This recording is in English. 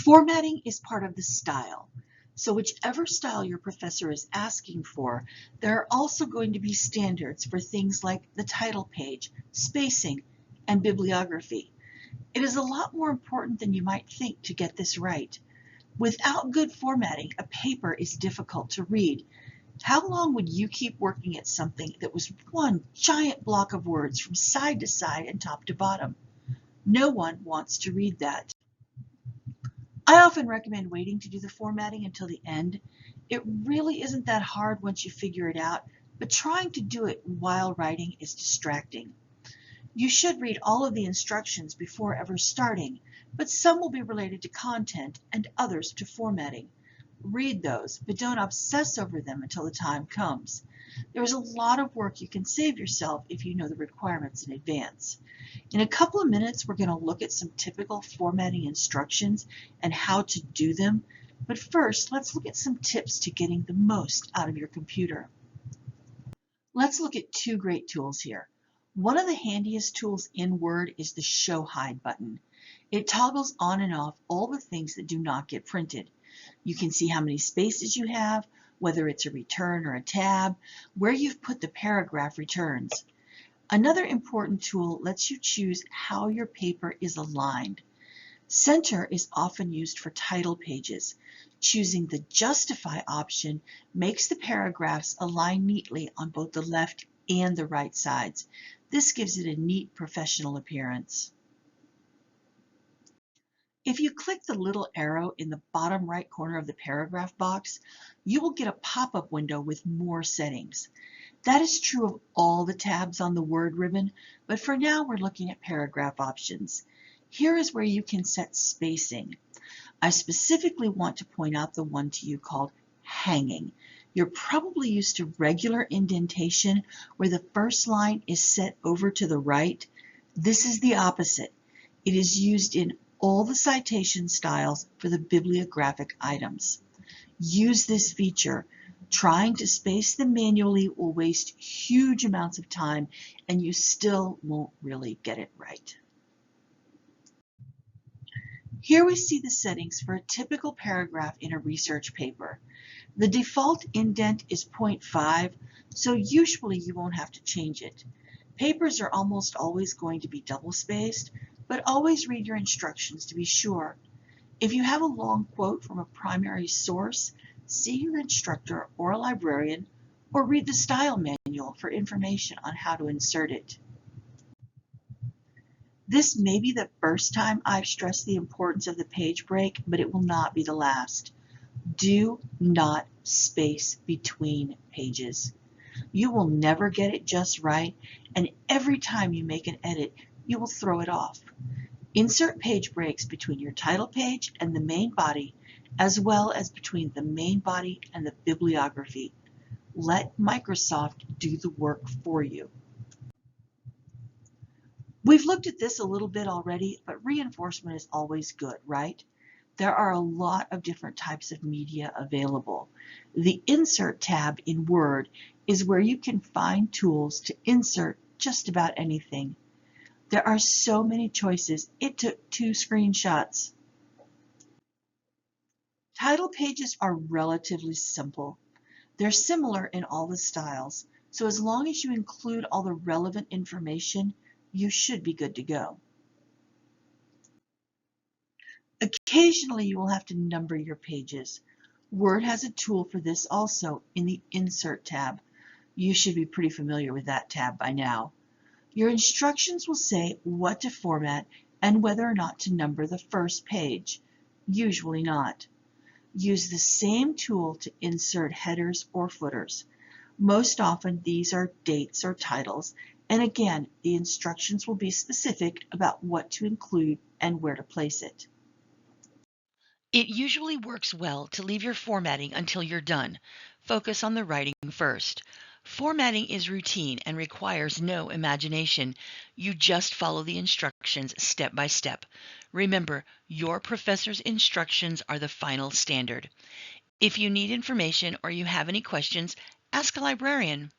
Formatting is part of the style. So whichever style your professor is asking for, there are also going to be standards for things like the title page, spacing, and bibliography. It is a lot more important than you might think to get this right. Without good formatting, a paper is difficult to read. How long would you keep working at something that was one giant block of words from side to side and top to bottom? No one wants to read that. I often recommend waiting to do the formatting until the end. It really isn't that hard once you figure it out, but trying to do it while writing is distracting. You should read all of the instructions before ever starting, but some will be related to content and others to formatting. Read those, but don't obsess over them until the time comes. There is a lot of work you can save yourself if you know the requirements in advance. In a couple of minutes, we're going to look at some typical formatting instructions and how to do them. But first, let's look at some tips to getting the most out of your computer. Let's look at two great tools here. One of the handiest tools in Word is the Show Hide button. It toggles on and off all the things that do not get printed. You can see how many spaces you have, whether it's a return or a tab, where you've put the paragraph returns. Another important tool lets you choose how your paper is aligned. Center is often used for title pages. Choosing the Justify option makes the paragraphs align neatly on both the left and the right sides. This gives it a neat professional appearance. If you click the little arrow in the bottom right corner of the paragraph box, you will get a pop-up window with more settings. That is true of all the tabs on the Word ribbon, but for now we're looking at paragraph options. Here is where you can set spacing. I specifically want to point out the one to you called hanging. You're probably used to regular indentation where the first line is set over to the right. This is the opposite. It is used in all the citation styles for the bibliographic items. Use this feature. Trying to space them manually will waste huge amounts of time and you still won't really get it right. Here we see the settings for a typical paragraph in a research paper. The default indent is 0.5, so usually you won't have to change it. Papers are almost always going to be double-spaced, but always read your instructions to be sure. If you have a long quote from a primary source, see your instructor or a librarian, or read the style manual for information on how to insert it. This may be the first time I've stressed the importance of the page break, but it will not be the last. Do not space between pages. You will never get it just right, and every time you make an edit, you will throw it off. Insert page breaks between your title page and the main body, as well as between the main body and the bibliography. Let Microsoft do the work for you. We've looked at this a little bit already, but reinforcement is always good, right? There are a lot of different types of media available. The Insert tab in Word is where you can find tools to insert just about anything. There are so many choices, it took 2 screenshots. Title pages are relatively simple. They're similar in all the styles, so as long as you include all the relevant information, you should be good to go. Occasionally, you will have to number your pages. Word has a tool for this also in the Insert tab. You should be pretty familiar with that tab by now. Your instructions will say what to format and whether or not to number the first page. Usually not. Use the same tool to insert headers or footers. Most often these are dates or titles, and again, the instructions will be specific about what to include and where to place it. It usually works well to leave your formatting until you're done. Focus on the writing first. Formatting is routine and requires no imagination. You just follow the instructions step by step. Remember, your professor's instructions are the final standard. If you need information or you have any questions, ask a librarian.